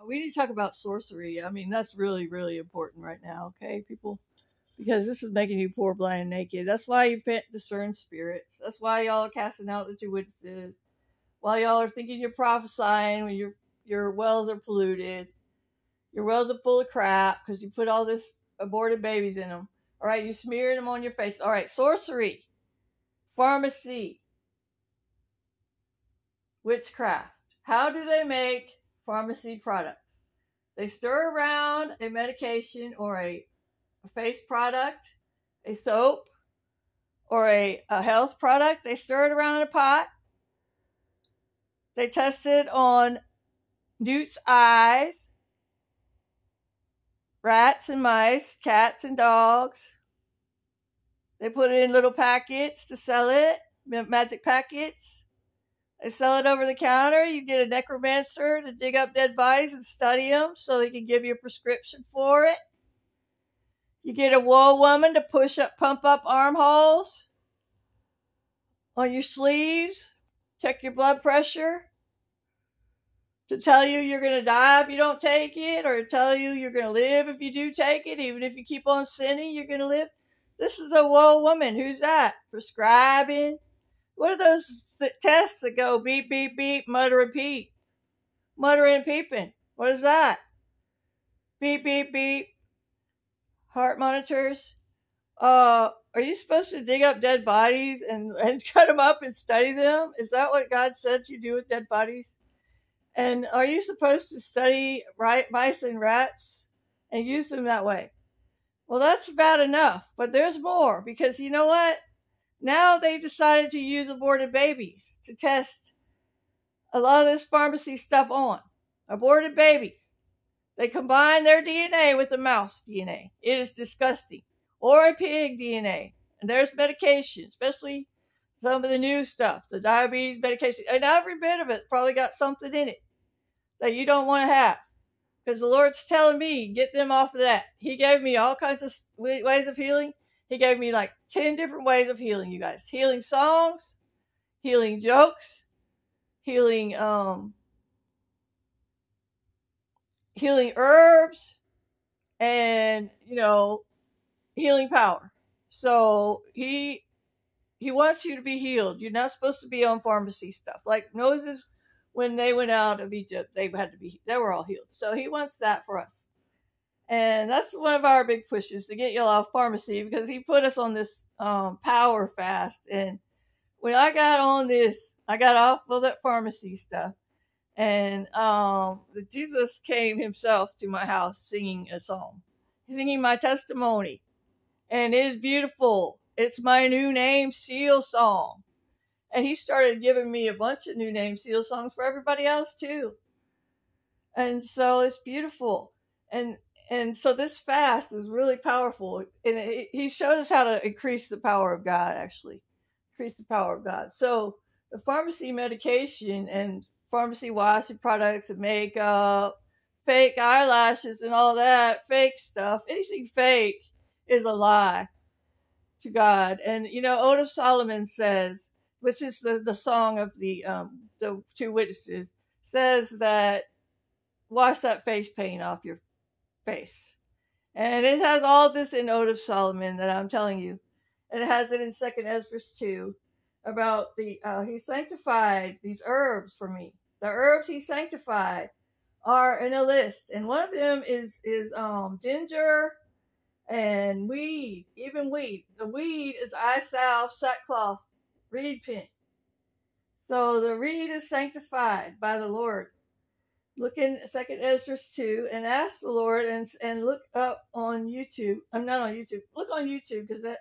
we need to talk about sorcery. I mean, that's really, really important right now, okay, people? Because this is making you poor, blind, and naked. That's why you can't discern spirits. That's why y'all are casting out the two witnesses. Why y'all are thinking you're prophesying when your wells are polluted. Your wells are full of crap because you put all this aborted babies in them. All right, you smearing them on your face. All right, sorcery, pharmacy, witchcraft. How do they make pharmacy products? They stir around a medication or a face product, a soap, or a health product. They stir it around in a pot. They test it on newt's eyes, rats and mice, cats and dogs. They put it in little packets to sell it, magic packets. They sell it over the counter. You get a necromancer to dig up dead bodies and study them so they can give you a prescription for it. You get a wool woman to pump up armholes on your sleeves, check your blood pressure, to tell you you're going to die if you don't take it, or tell you you're going to live if you do take it. Even if you keep on sinning, you're going to live. This is a wool woman. Who's that? Prescribing. What are those tests that go beep, beep, beep, mutter and peep? Muttering and peeping. What is that? Beep, beep, beep. Heart monitors. Are you supposed to dig up dead bodies and cut them up and study them? Is that what God said you do with dead bodies? And are you supposed to study mice and rats and use them that way? Well, that's bad enough, but there's more, because you know what? Now they've decided to use aborted babies to test a lot of this pharmacy stuff on. Aborted babies. They combine their DNA with the mouse DNA. It is disgusting. Or a pig DNA. And there's medication, especially some of the new stuff, the diabetes medication. And every bit of it probably got something in it that you don't want to have. Because the Lord's telling me, get them off of that. He gave me all kinds of ways of healing. He gave me like 10 different ways of healing, you guys. Healing songs, healing jokes, healing herbs, and, healing power. So he wants you to be healed. You're not supposed to be on pharmacy stuff. Like Moses, when they went out of Egypt, they were all healed. So he wants that for us. And that's one of our big pushes, to get y'all off pharmacy, because he put us on this power fast. And when I got on this, I got off of that pharmacy stuff. And Jesus came himself to my house singing a song, singing my testimony. And it is beautiful. It's my new name seal song. And he started giving me a bunch of new name seal songs for everybody else too. And so it's beautiful. And so this fast is really powerful. And he showed us how to increase the power of God, actually. Increase the power of God. So the pharmacy medication and pharmacy washing products and makeup, fake eyelashes and all that, fake stuff, anything fake is a lie to God. And, Ode of Solomon says, which is the song of the two witnesses, says that wash that face paint off your face. And it has all this in Ode of Solomon that I'm telling you. And it has it in 2nd Ezra 2 about he sanctified these herbs for me. The herbs he sanctified are in a list. And one of them is ginger and weed, even weed. The weed is eye salve, sackcloth, reed pin. So the reed is sanctified by the Lord. Look in 2nd Ezra 2 and ask the Lord and look up on YouTube. I'm not on YouTube. Look on YouTube, because that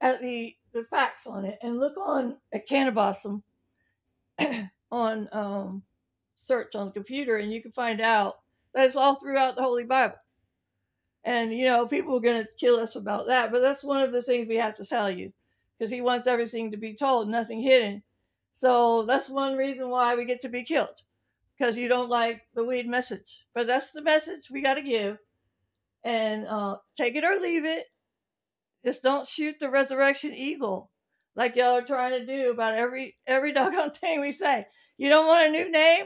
at the facts on it, and look on at Cannabosum on search on the computer, and you can find out that it's all throughout the Holy Bible. And people are going to kill us about that, but that's one of the things we have to tell you, because he wants everything to be told, nothing hidden. So that's one reason why we get to be killed, because you don't like the weed message. But that's the message we got to give. And take it or leave it. Just don't shoot the resurrection eagle like y'all are trying to do about every doggone thing we say. You don't want a new name?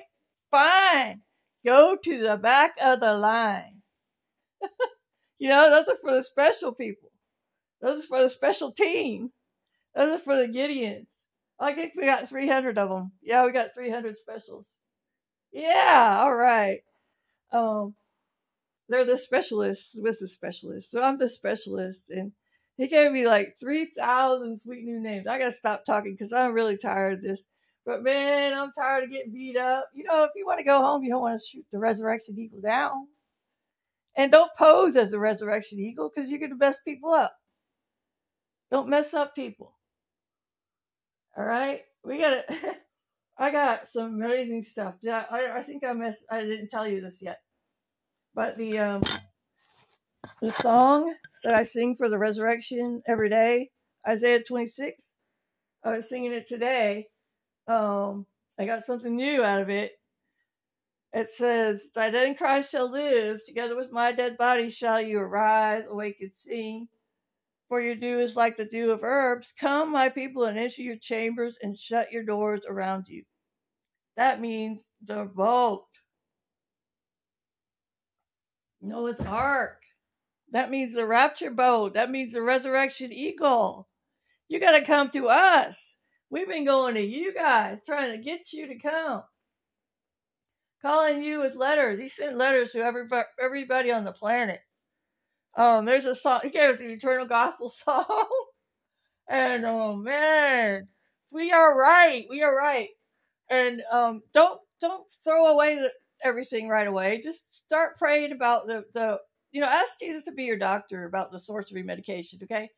Fine. Go to the back of the line. Those are for the special people. Those are for the special team. Those are for the Gideons. I think we got 300 of them. Yeah, we got 300 specials. Yeah, all right. Um, they're the specialists with the specialist. So I'm the specialist, and he gave me like 3,000 sweet new names. I gotta stop talking because I'm really tired of this. But man, I'm tired of getting beat up. If you want to go home, you don't want to shoot the resurrection eagle down. And don't pose as the resurrection eagle because you're going to mess people up. Don't mess up people. All right? I got some amazing stuff. I think I didn't tell you this yet. But the song that I sing for the resurrection every day, Isaiah 26, I was singing it today. I got something new out of it. It says, "Thy dead in Christ shall live, together with my dead body shall you arise, awake and sing. For your dew is like the dew of herbs. Come, my people, and enter your chambers and shut your doors around you." That means the boat. Noah's Ark. That means the rapture boat. That means the resurrection eagle. You got to come to us. We've been going to you guys, trying to get you to come. Calling you with letters. He sent letters to everybody on the planet. There's a song. He gave us the Eternal Gospel song. And oh man, we are right. We are right. And don't throw away everything right away. Just start praying about the ask Jesus to be your doctor about the sorcery medication. Okay,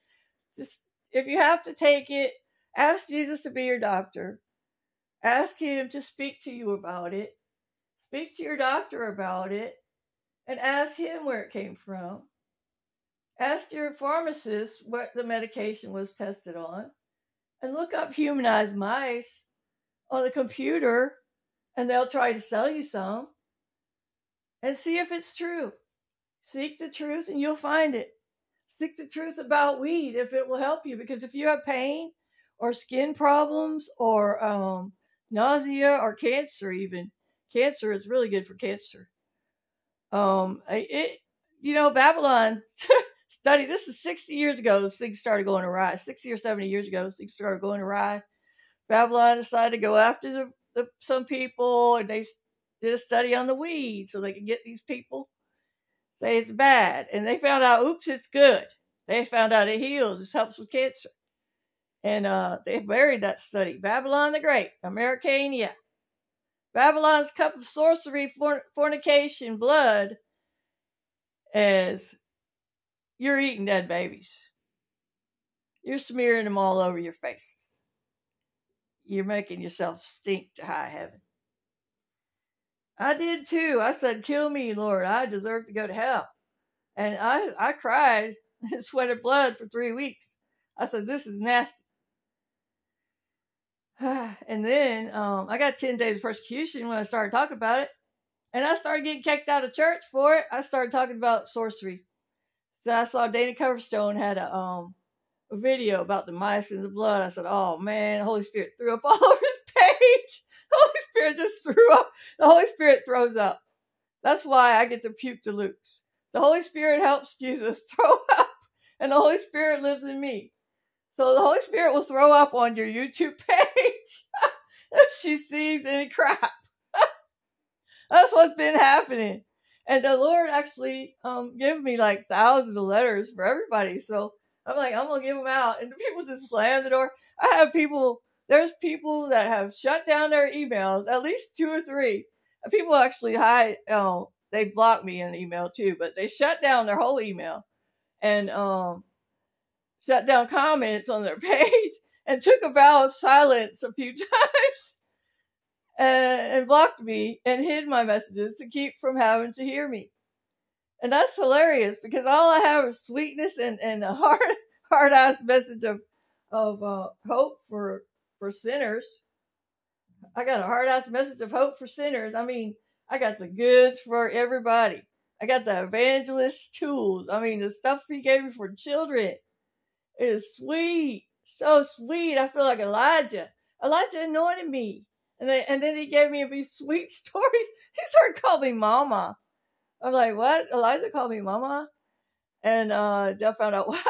just if you have to take it, ask Jesus to be your doctor. Ask him to speak to you about it. Speak to your doctor about it, and ask him where it came from. Ask your pharmacist what the medication was tested on, and look up humanized mice on the computer, and they'll try to sell you some, and see if it's true. Seek the truth, and you'll find it. Seek the truth about weed if it will help you, because if you have pain or skin problems or nausea or cancer, even cancer is really good for cancer. Babylon study. This is 60 years ago. Those things started going awry. 60 or 70 years ago, those things started going awry. Babylon decided to go after some people, and they did a study on the weed so they could get these people, say it's bad, and they found out, oops, it's good. They found out it heals. It helps with cancer, and they buried that study. Babylon the Great, Americania. Babylon's cup of sorcery, fornication, blood, as you're eating dead babies. You're smearing them all over your face. You're making yourself stink to high heaven. I did too. I said, kill me, Lord. I deserve to go to hell. And I cried and sweated blood for 3 weeks. I said, this is nasty. And then I got 10 days of persecution when I started talking about it. And I started getting kicked out of church for it. I started talking about sorcery. So I saw Dana Coverstone had a video about the mice and the blood. I said, oh man, the Holy Spirit threw up all over his page. The Holy Spirit just threw up. The Holy Spirit throws up. That's why I get to puke to Luke's. The Holy Spirit helps Jesus throw up, and the Holy Spirit lives in me. So the Holy Spirit will throw up on your YouTube page if she sees any crap. That's what's been happening. And the Lord actually gave me like thousands of letters for everybody. So I'm like, I'm going to give them out. And the people just slam the door. There's people that have shut down their emails, at least 2 or 3. People actually hide, they block me in email too, but they shut down their whole email and shut down comments on their page and took a vow of silence a few times and blocked me and hid my messages to keep from having to hear me. And that's hilarious because all I have is sweetness and a hard ass message of hope for sinners. I got a hard ass message of hope for sinners. I mean, I got the goods for everybody. I got the evangelist tools. I mean, the stuff he gave me for children. It is sweet. So sweet. I feel like Elijah. Elijah anointed me. And then he gave me these sweet stories. He started calling me Mama. I'm like, what? Eliza called me Mama? And Jeff found out why.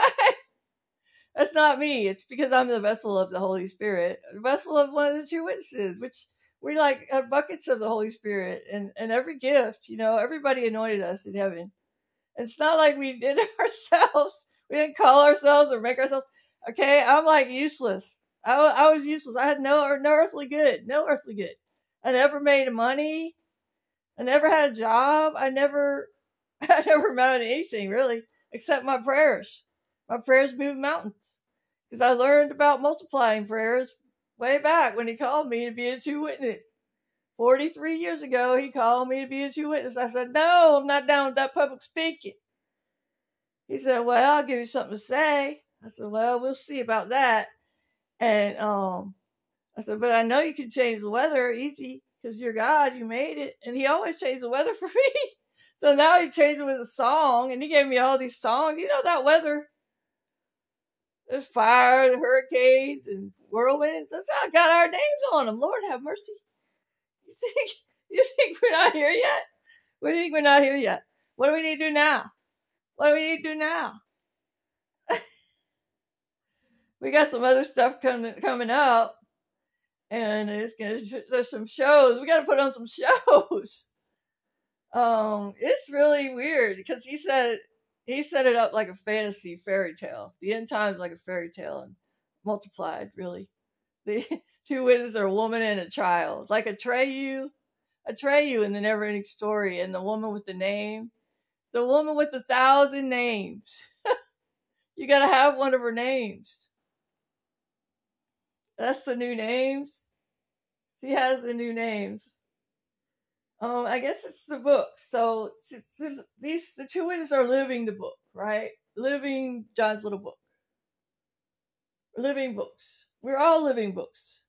That's not me. It's because I'm the vessel of the Holy Spirit, the vessel of one of the two witnesses, which we like buckets of the Holy Spirit, and every gift. Everybody anointed us in heaven. And it's not like we did it ourselves. We didn't call ourselves or make ourselves. Okay, I'm like useless. I was useless. I had no earthly good. No earthly good. I never made money. I never had a job. I never amounted to anything really, except my prayers. My prayers moved mountains. Because I learned about multiplying prayers way back when he called me to be a true witness. 43 years ago, he called me to be a true witness. I said, no, I'm not down with that public speaking. He said, well, I'll give you something to say. I said, well, we'll see about that. And I said, but I know you can change the weather easy because you're God. You made it. And he always changed the weather for me. So now he changed it with a song. And he gave me all these songs. That weather. There's fire, hurricanes, and whirlwinds. That's how got our names on them. Lord have mercy. You think we're not here yet? We think we're not here yet. What do we need to do now? What do we need to do now? We got some other stuff coming up. And there's some shows. We got to put on some shows. It's really weird because he set it up like a fantasy fairy tale. The end times like a fairy tale and multiplied, really. The two witnesses are a woman and a child. Like Atreyu in the Never-Ending Story, and the woman with the name. The woman with 1,000 names. You gotta have one of her names. That's the new names. She has the new names. I guess it's the book. So the two witnesses are living the book, right? Living John's little book. Living books. We're all living books.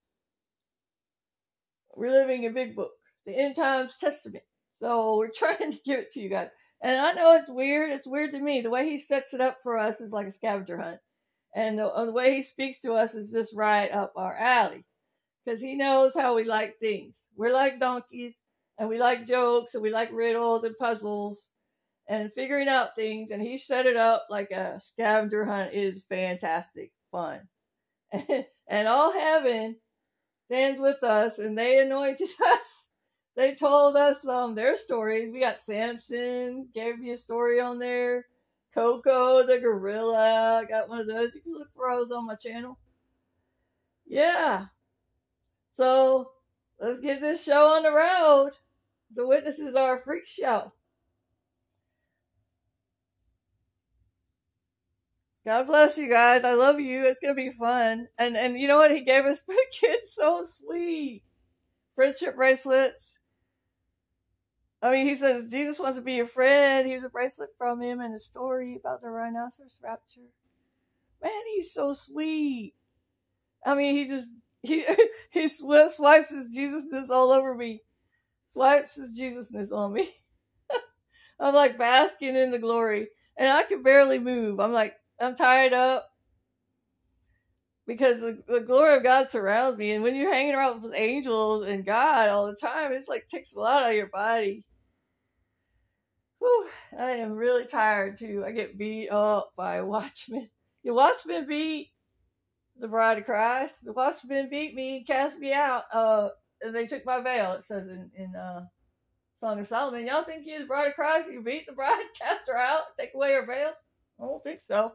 We're living a big book, the End Times Testament. So we're trying to give it to you guys. And I know it's weird. It's weird to me. The way he sets it up for us is like a scavenger hunt. And the way he speaks to us is just right up our alley. Because he knows how we like things. We're like donkeys. And we like jokes, and we like riddles and puzzles and figuring out things. And he set it up like a scavenger hunt. It is fantastic fun. And all heaven stands with us, and they anointed us. They told us their stories. We got Samson, gave me a story on there. Coco the gorilla. I got one of those. You can look for those on my channel. Yeah. So let's get this show on the road. The witnesses are a freak show. God bless you guys. I love you. It's going to be fun. And you know what? He gave us for the kids. So sweet. Friendship bracelets. I mean, he says Jesus wants to be your friend. Here's a bracelet from him and a story about the rhinoceros rapture. Man, he's so sweet. I mean, he swipes his Jesusness all over me. Swipes his Jesusness on me. I'm like basking in the glory. And I can barely move. I'm tied up. Because the glory of God surrounds me. And when you're hanging around with angels and God all the time, it's like takes a lot out of your body. Whew, I am really tired too. I get beat up by watchmen. The watchmen beat the bride of Christ. The watchmen beat me, cast me out. And they took my veil, it says in Song of Solomon. Y'all think you're the bride of Christ? You beat the bride, cast her out, take away her veil? I don't think so.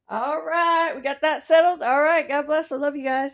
All right, we got that settled. All right, God bless. I love you guys.